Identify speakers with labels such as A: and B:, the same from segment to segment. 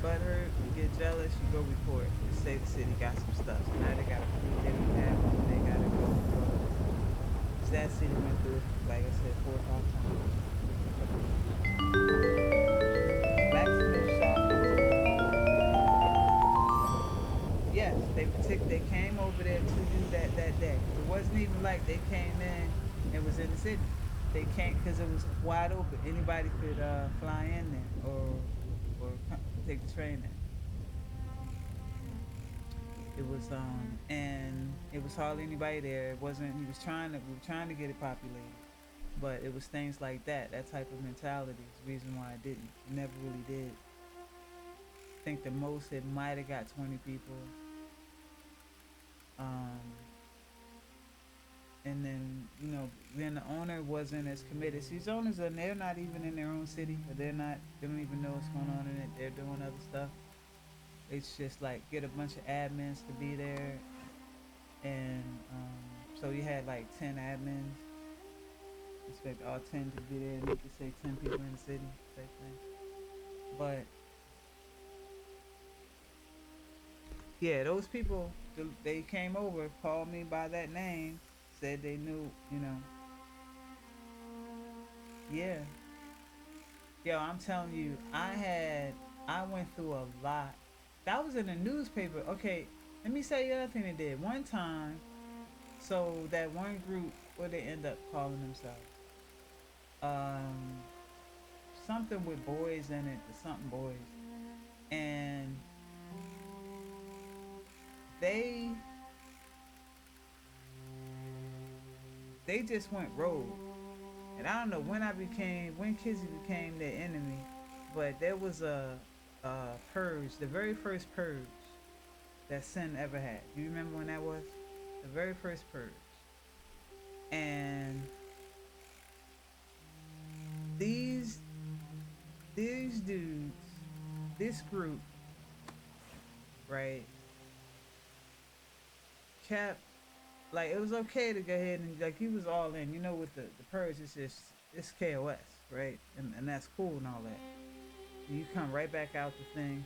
A: butthurt, you get jealous, you go report. Just say the city got some stuff. So now they gotta prove they don't have it, and they gotta go through all this. Cause that city went through it, like I said, 4 or 5 times. The blacksmith shop was yes, they came over there to do that day. It wasn't even like they came in and was in the city. They came because it was wide open. Anybody could fly in there or take the train there. It was and it was hardly anybody there. It wasn't. He was trying to we were trying to get it populated, but it was things like that. That type of mentality is the reason why I didn't. It never really did. I think the most it might have got 20 people. Um, and then then the owner wasn't as committed. So these owners are they're not even in their own city, or they don't even know what's going on in it. They're doing other stuff. It's just like get a bunch of admins to be there, and so you had like 10 admins. Expect all 10 to be there, and you could say 10 people in the city type thing. But yeah, those people they came over, called me by that name, said they knew, yeah. Yo, I'm telling you, I went through a lot. That was in the newspaper. Okay, let me say the other thing they did. One time, so that one group, what they end up calling themselves? Um, Something with boys in it, something boys, and they they just went rogue. And I don't know when Kizzy became their enemy, but there was a purge, the very first purge that Sin ever had. Do you remember when that was? The very first purge. And these these dudes, this group, right, kept like it was okay to go ahead and like he was all in. With the purge, it's just it's KOS, right, and that's cool and all that. You come right back out the thing.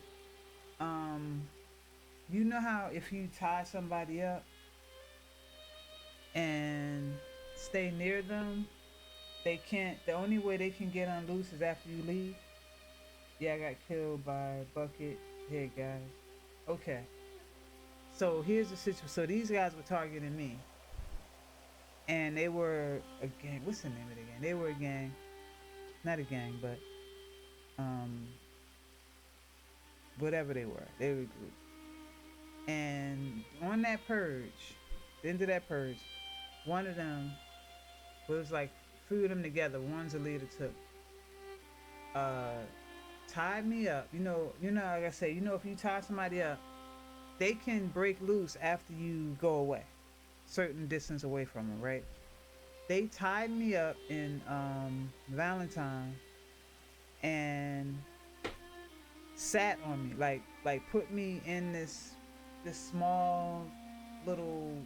A: Um, you know how if you tie somebody up and stay near them, they can't. The only way they can get unloose is after you leave. Yeah, I got killed by bucket head guys. Okay, so here's the situation. So these guys were targeting me, and they were a gang. What's the name of the gang? They were a gang, not a gang, but um, whatever they were. They were a group. And on that purge, the end of that purge, one of them was like threw them together. One's a leader took, uh, tied me up. Like I say, if you tie somebody up, they can break loose after you go away, certain distance away from them, right? They tied me up in Valentine and sat on me, like put me in this small little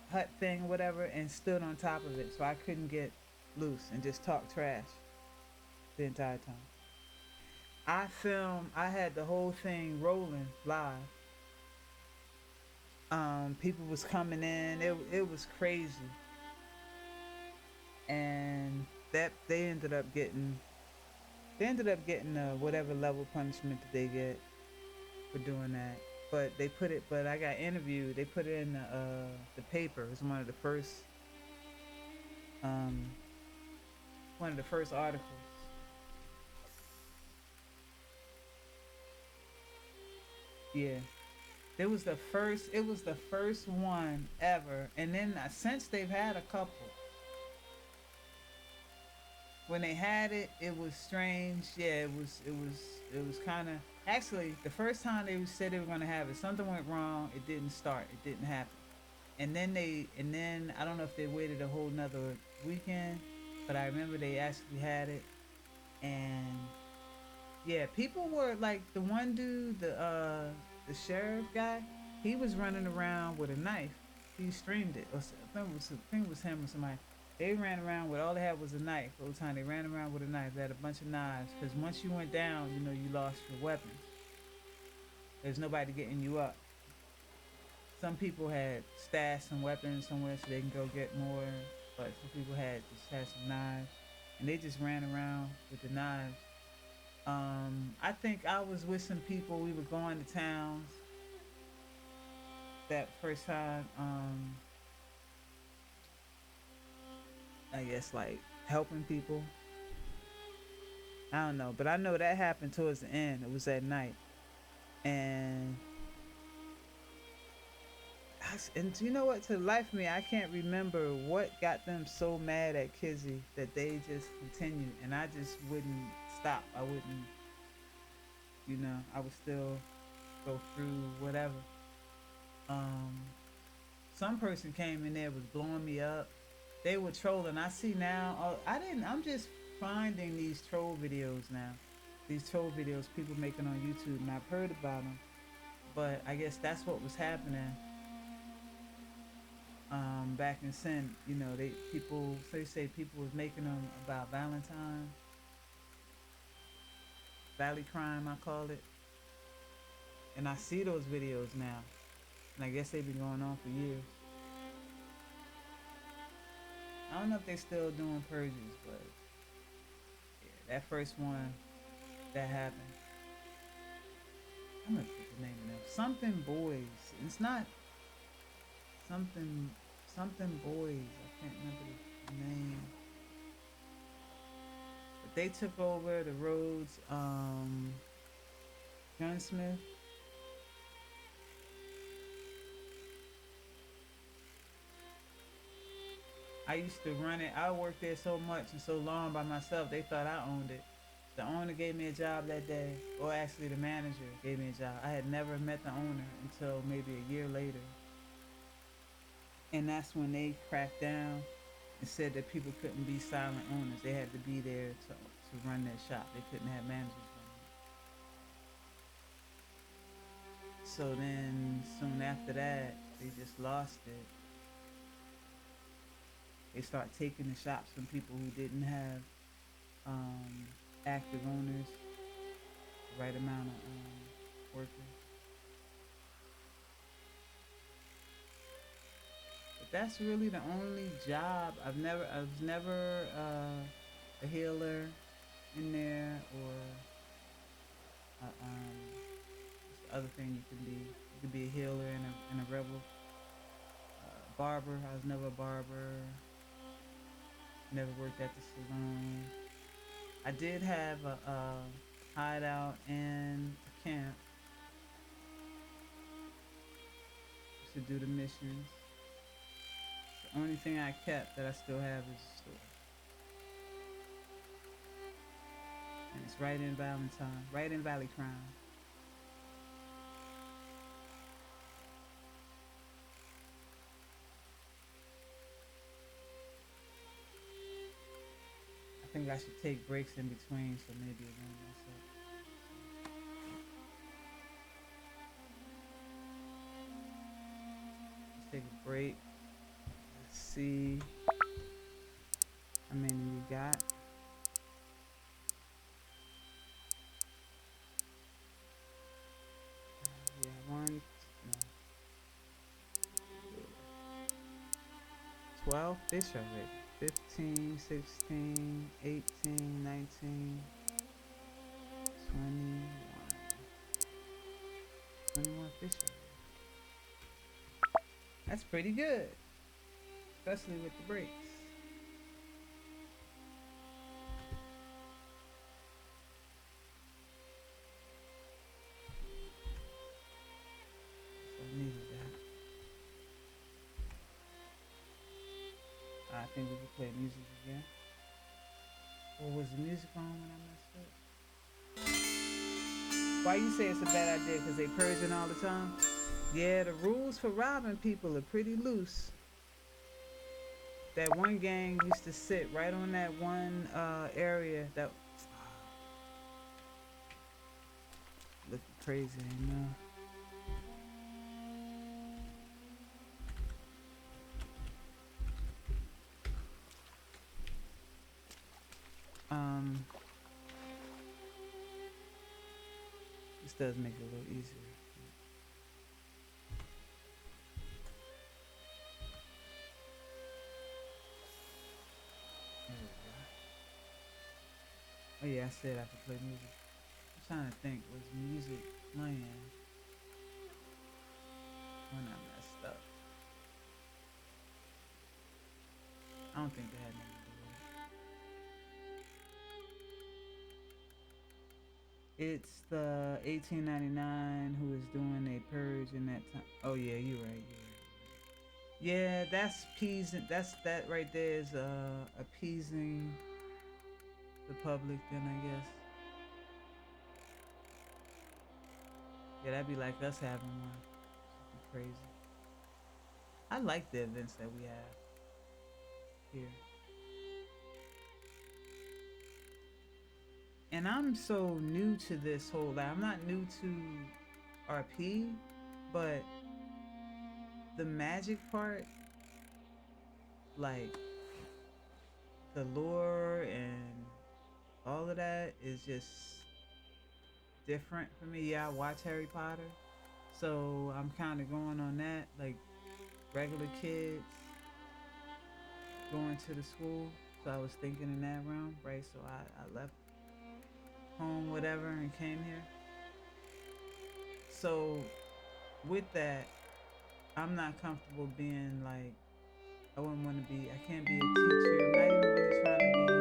A: hut thing, whatever, and stood on top of it so I couldn't get loose and just talk trash the entire time. I had the whole thing rolling live. People was coming in. It was crazy. And that they ended up getting whatever level punishment that they get for doing that. But I got interviewed. They put it in the paper. It was um one of the first articles. Yeah. It was the first one ever. And then since they've had a couple, when they had it, it was strange. Yeah, it was kind of actually the first time they said they were going to have it. Something went wrong. It didn't start. It didn't happen. And then I don't know if they waited a whole nother weekend, but I remember they actually had it. And yeah, people were like the one dude, the sheriff guy. He was running around with a knife. He streamed it. I think it was him or somebody. They ran around with all they had was a knife. The whole time they ran around with a knife. They had a bunch of knives because once you went down, you lost your weapons. There's nobody getting you up. Some people had stashed some weapons somewhere so they can go get more, but some people had some knives, and they just ran around with the knives. I think I was with some people. We were going to towns that first time. I guess like helping people. I don't know, but I know that happened towards the end. It was at night, and and you know what? To the life of me, I can't remember what got them so mad at Kizzy that they just continued, and I just wouldn't stop. I wouldn't, I would still go through whatever. Um, some person came in there was blowing me up. They were trolling. I see now. Oh, I didn't. I'm just finding these troll videos now. These troll videos people making on YouTube, and I've heard about them. But I guess that's what was happening back in sin. They people so they say people was making them about Valentine, Valley crime, I call it. And I see those videos now, and I guess they've been going on for years. I don't know if they still doing purges, but yeah, that first one that happened. I'm gonna put the name of them. Something Boys. It's not something something Boys. I can't remember the name. But they took over the roads. Gunsmith. I used to run it. I worked there so much and so long by myself. They thought I owned it. The owner gave me a job that day, or actually the manager gave me a job. I had never met the owner until maybe a year later, and that's when they cracked down and said that people couldn't be silent owners. They had to be there to run their shop. They couldn't have managers running it. So then, soon after that, they just lost it. They start taking the shops from people who didn't have um, active owners, the right amount of workers. But that's really the only job I was never a healer in there, or what's the other thing you can be? You can be a healer and a rebel. Barber. I was never a barber. Never worked at the salon. I did have a hideout in a camp to do the missions. The only thing I kept that I still have is the store. And it's right in Valentine, right in Valley Crown. I think I should take breaks in between, so maybe it won't mess up. Let's take a break. Let's see how many we got. Yeah, one, no, 12 fish already. 15, 16, 18, 19, 21. 21 fish already. That's pretty good, especially with the breaks. So I needed that. I think we can play music again. Or was the music on when I messed up? Why you say it's a bad idea? Because they purging all the time? Yeah, the rules for robbing people are pretty loose. That one gang used to sit right on that one area that looking crazy, you know. Um, this does make it a little easier. Oh yeah, I said I could play music. I'm trying to think, was music playing when I messed up? I don't think they had nothing to do with it. It's the 1899 who is doing a purge in that time. Oh yeah, you're right. You're right. Yeah, that's appeasing. That's that right there is appeasing the public. Then I guess. Yeah, that'd be like us having one. It'd be crazy. I like the events that we have here. And I'm so new to this whole like I'm not new to RP, but the magic part, like the lore and all of that is just different for me. Yeah, I watch Harry Potter. So I'm kinda going on that, like regular kids going to the school. So I was thinking in that realm, right? So I left home, whatever, and came here. So with that, I'm not comfortable being like I wouldn't want to be. I can't be a teacher. I'm not even really trying to be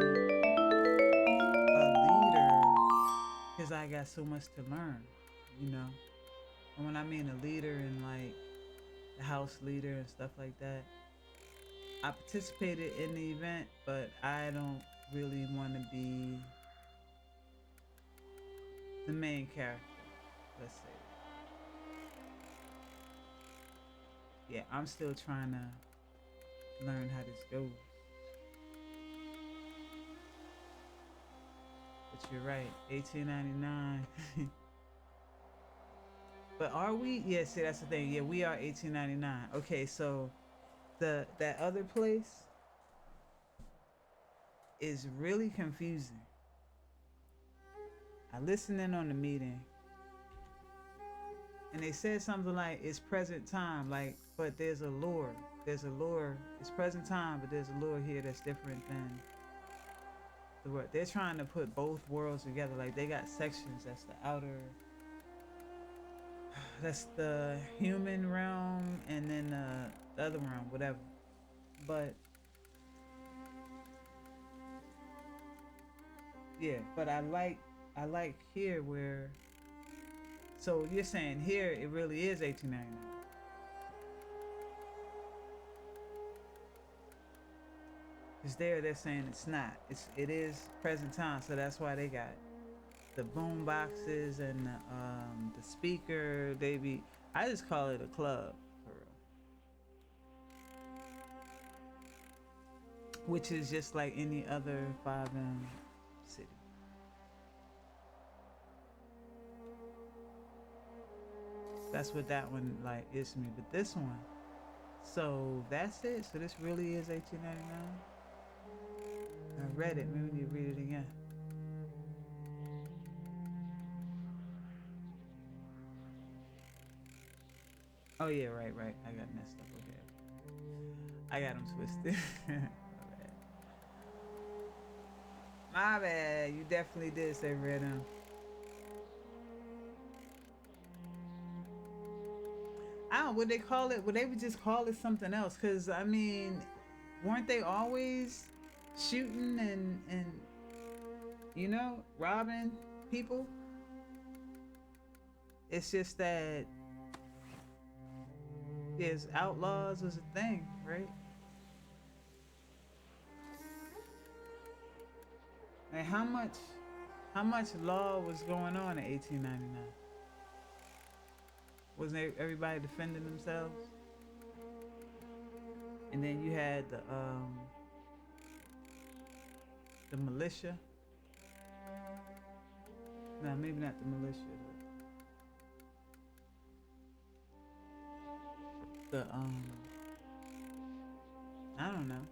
A: a leader because I got so much to learn, you know. And when I mean a leader and like the house leader and stuff like that, I participated in the event, but I don't really want to be the main character. Let's say that. Yeah, I'm still trying to learn how this goes. But you're right, 1899. But are we? Yeah, see, that's the thing. Yeah, we are 1899. Okay, so the that other place is really confusing. I listened in on the meeting, and they said something like it's present time, like, but there's a lore. There's a lore. It's present time, but there's a lore here that's different than the world. They're trying to put both worlds together. Like they got sections. That's the outer. That's the human realm, and then the other realm, whatever. But yeah, but I like here where. So you're saying here it really is 1899. Because there they're saying it's not. It is present time, so that's why they got the boom boxes and the speaker. They be I just call it a club for real, which is just like any other 5M city. That's what that one like is to me. But this one, so that's it. So this really is 1899. I read it. Maybe we need to read it again. Oh yeah, right, right. I got messed up. Okay, I got them twisted. My bad. You definitely did say rhythm. I don't. Would they call it? Would they would just call it something else? Cause I mean, weren't they always shooting and robbing people? It's just that there's outlaws was a thing, right? And how much law was going on in 1899? Wasn't everybody defending themselves? And then you had the militia. No, maybe not the militia. The I don't know.